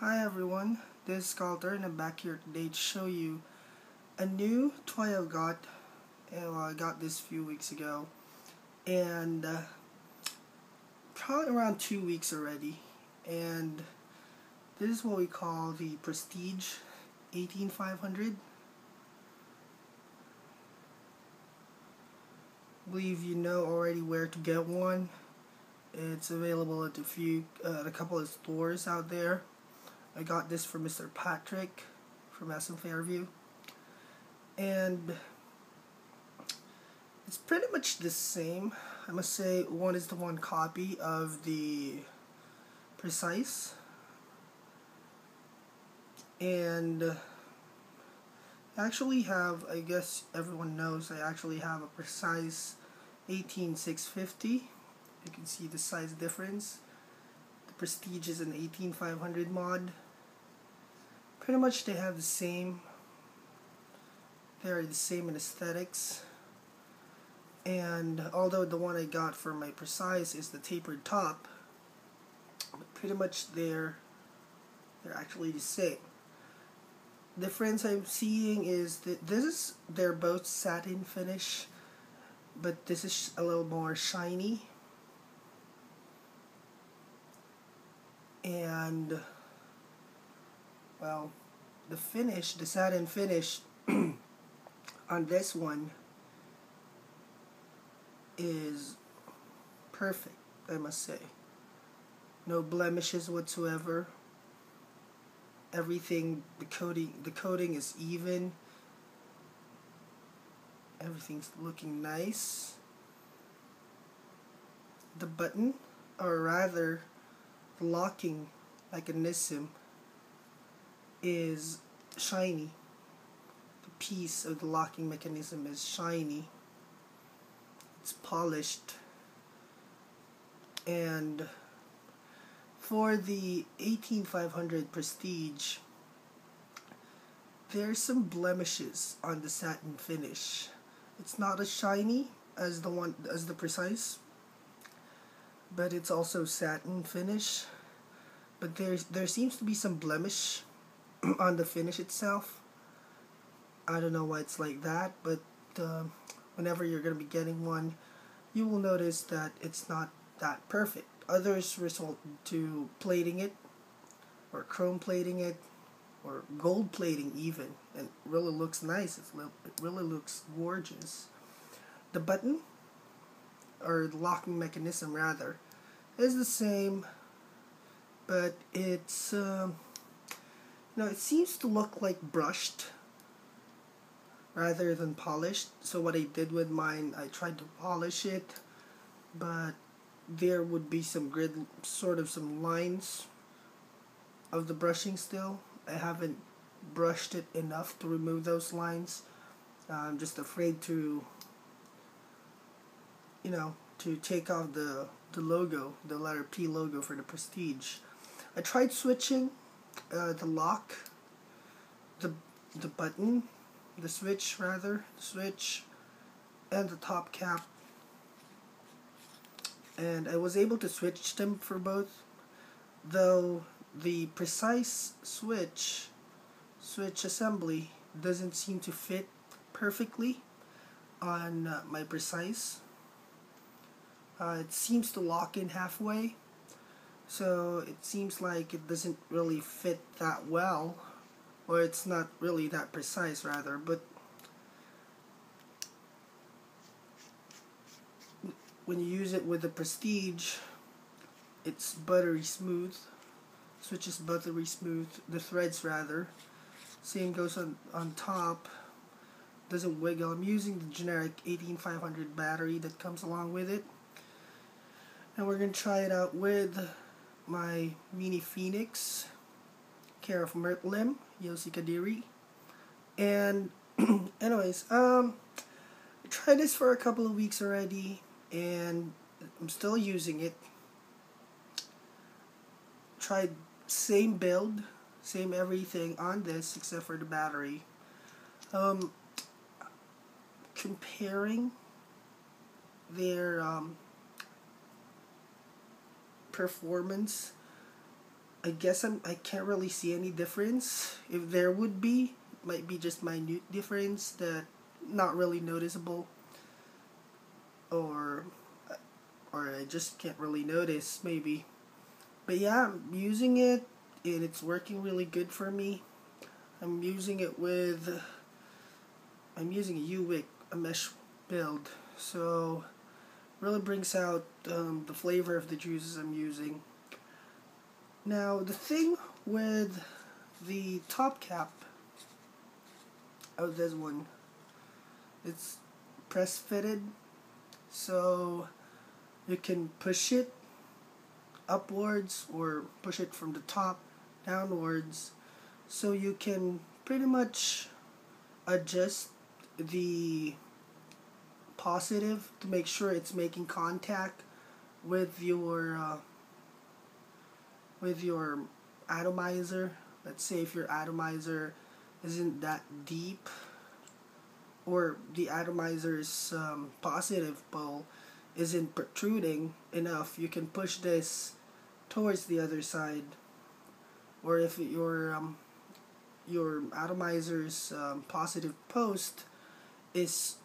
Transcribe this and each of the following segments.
Hi everyone, this is Sculptor and I'm back here today to show you a new toy I've got. I got this a few weeks ago and probably around 2 weeks already, and this is what we call the Prestige 18500. I believe you know already where to get one. It's available at a couple of stores out there. I got this from Mr. Patrick from SM Fairview, and it's pretty much the same. I must say, one is the one copy of the Precise, and I actually have, I guess everyone knows, I actually have a Precise 18650. You can see the size difference. The Prestige is an 18500 mod. Pretty much they have the same. They're the same in aesthetics. And although the one I got for my Precise is the tapered top, but pretty much they're actually the same. Difference I'm seeing is that they're both satin finish, but this is a little more shiny. And well, the satin finish on this one is perfect, I must say. No blemishes whatsoever. Everything, the coating is even. Everything's looking nice. The button, or rather the locking mechanism, is shiny. The piece of the locking mechanism is shiny. It's polished. And for the 18500 Prestige, there's some blemishes on the satin finish. It's not as shiny as the Precise, but it's also satin finish. But there seems to be some blemish on the finish itself. I don't know why it's like that, but whenever you're going to be getting one, you will notice that it's not that perfect. Others resort to plating it, or chrome plating it, or gold plating even, and it really looks nice. It really looks gorgeous. The button, or the locking mechanism rather, is the same, but it's it seems to look like brushed rather than polished. So what I did with mine, I tried to polish it, but there would be some some lines of the brushing still. I haven't brushed it enough to remove those lines. I'm just afraid to take off the logo, the letter P logo for the Prestige. I tried switching the lock, the button, the switch, and the top cap, and I was able to switch them for both, though the Precise switch assembly doesn't seem to fit perfectly on my Precise. It seems to lock in halfway, so it seems like it doesn't really fit that well, or it's not really that precise rather. But when you use it with the Prestige, it's buttery smooth. Switch is buttery smooth. The threads rather. Same goes on top. Doesn't wiggle. I'm using the generic 18500 battery that comes along with it. And we're going to try it out with my Mini Phoenix, care of Mertlim, Yossi Kadiri. And anyways, I tried this for a couple of weeks already, and I'm still using it. Tried same build, same everything on this except for the battery. Comparing their performance I guess I can't really see any difference. If there would be, it might be just minute difference that not really noticeable, or I just can't really notice maybe. But yeah, I'm using it and it's working really good for me. I'm using it with I'm using a UWIC, a mesh build, so really brings out the flavor of the juices I'm using. Now the thing with the top cap of this one, it's press fitted, so you can push it upwards or push it from the top downwards, so you can pretty much adjust the positive to make sure it's making contact with your atomizer. Let's say if your atomizer isn't that deep, or the atomizer's positive pole isn't protruding enough, you can push this towards the other side. Or if your atomizer's positive post is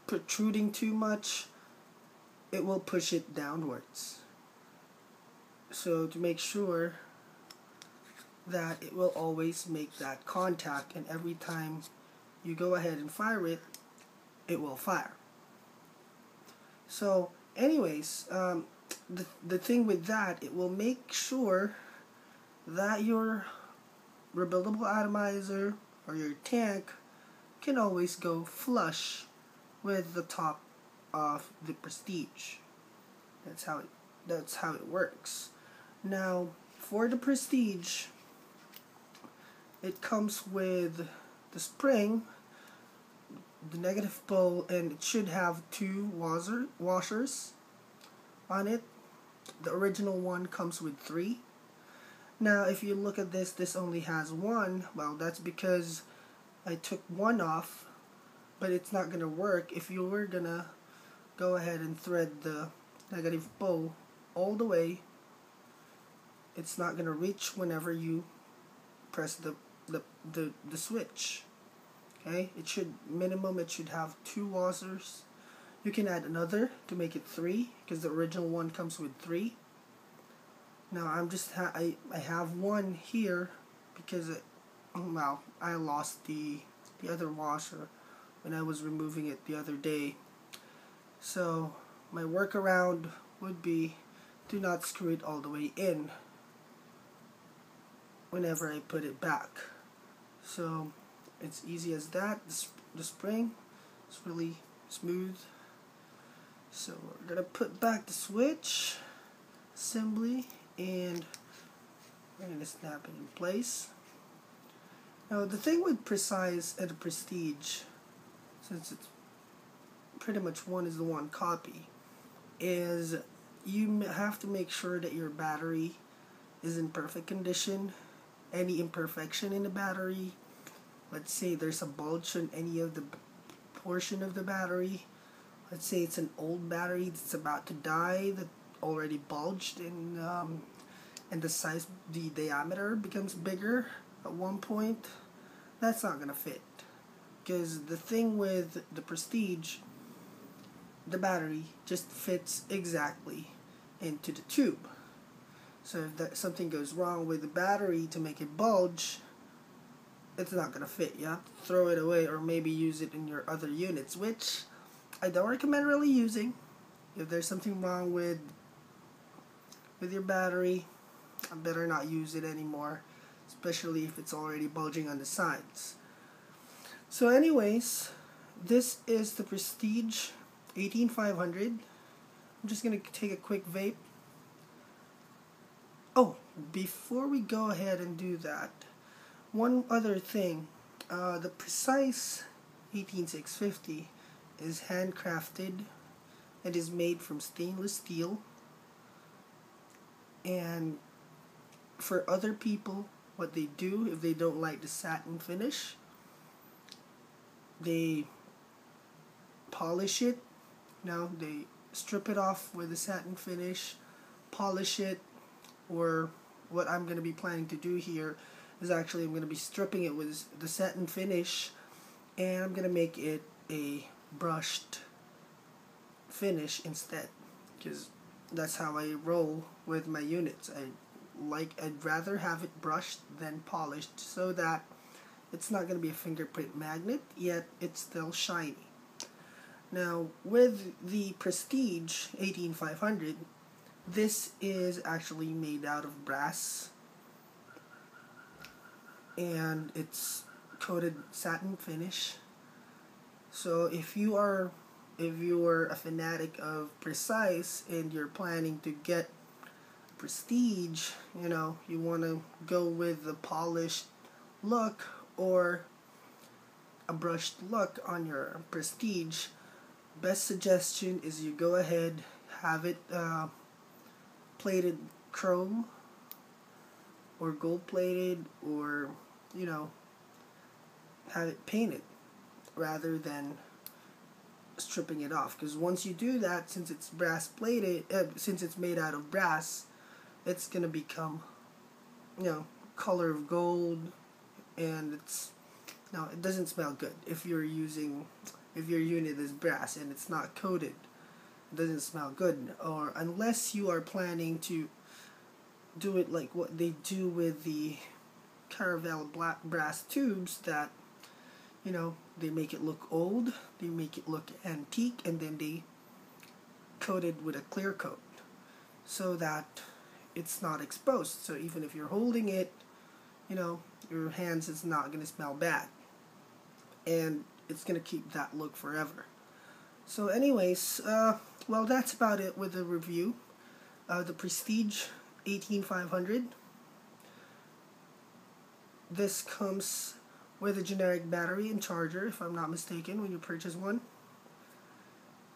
protruding too much, it will push it downwards. So to make sure that it will always make that contact, and every time you go ahead and fire it, it will fire. So anyways, the thing with that, it will make sure that your rebuildable atomizer or your tank can always go flush with the top of the Prestige. That's how it works. Now for the Prestige, it comes with the spring, the negative pole, and it should have two washers on it. The original one comes with 3. Now if you look at this only has 1. Well, that's because I took 1 off, but it's not gonna work if you were gonna go ahead and thread the negative pole all the way. It's not gonna reach whenever you press the switch. Okay, it should have 2 washers. You can add another to make it 3, because the original one comes with 3. Now I have 1 here because I lost the other washer when I was removing it the other day. So my workaround would be to not screw it all the way in whenever I put it back. So it's easy as that. The spring is really smooth. So we're gonna put back the switch assembly, and we're gonna snap it in place. Now the thing with Precise and the Prestige, since it's pretty much one is the one copy, is you have to make sure that your battery is in perfect condition. Any imperfection in the battery, let's say there's a bulge on any of the portion of the battery, let's say it's an old battery that's about to die, that already bulged, and the diameter becomes bigger at one point, that's not gonna fit. Because the thing with the Prestige, the battery just fits exactly into the tube. So if something goes wrong with the battery to make it bulge, it's not gonna fit. You have to throw it away, or maybe use it in your other units, which I don't recommend really using. If there's something wrong with your battery, I better not use it anymore, especially if it's already bulging on the sides. So anyways, this is the Prestige 18500. I'm just gonna take a quick vape. Oh, before we go ahead and do that, one other thing. The Precise 18650 is handcrafted. It is made from stainless steel. And for other people, what they do, if they don't like the satin finish, they polish it. Now they strip it off with the satin finish, polish it, or what I'm going to be planning to do here is actually I'm going to be stripping it with the satin finish, and I'm going to make it a brushed finish instead, because that's how I roll with my units. I'd rather have it brushed than polished, so that it's not going to be a fingerprint magnet, yet it's still shiny. Now, with the Prestige 18500, this is actually made out of brass, and it's coated satin finish. So if you are a fanatic of Precise and you're planning to get Prestige, you want to go with the polished look or a brushed look on your Prestige, best suggestion is you go ahead, have it plated chrome or gold plated, or have it painted rather than stripping it off, because once you do that, since it's brass plated, since it's made out of brass, it's gonna become color of gold, and it doesn't smell good if your unit is brass and it's not coated. It doesn't smell good, or unless you are planning to do it like what they do with the Caravelle black brass tubes, that they make it look old, they make it look antique, and then they coat it with a clear coat so that it's not exposed. So even if you're holding it, your hands is not going to smell bad, and it's going to keep that look forever. So anyways, well, that's about it with the review of the Prestige 18500. This comes with a generic battery and charger, if I'm not mistaken, when you purchase one.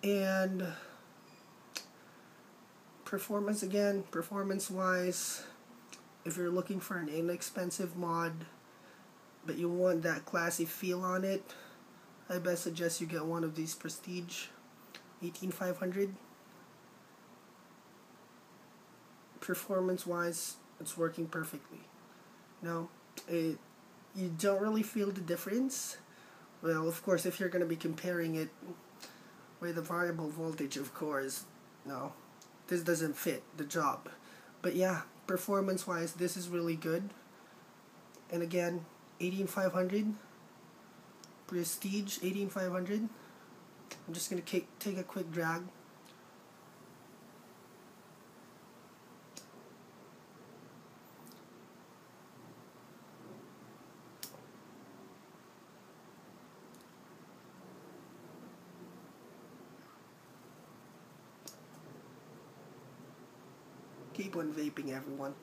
And performance-wise, if you're looking for an inexpensive mod, but you want that classy feel on it, I best suggest you get one of these Prestige 18500. Performance-wise, it's working perfectly. You don't really feel the difference. Well, of course, if you're going to be comparing it with a variable voltage, of course, no, this doesn't fit the job. But yeah, performance-wise, this is really good. And again, 18500, Prestige 18500. I'm just going to take a quick drag. Keep on vaping, everyone.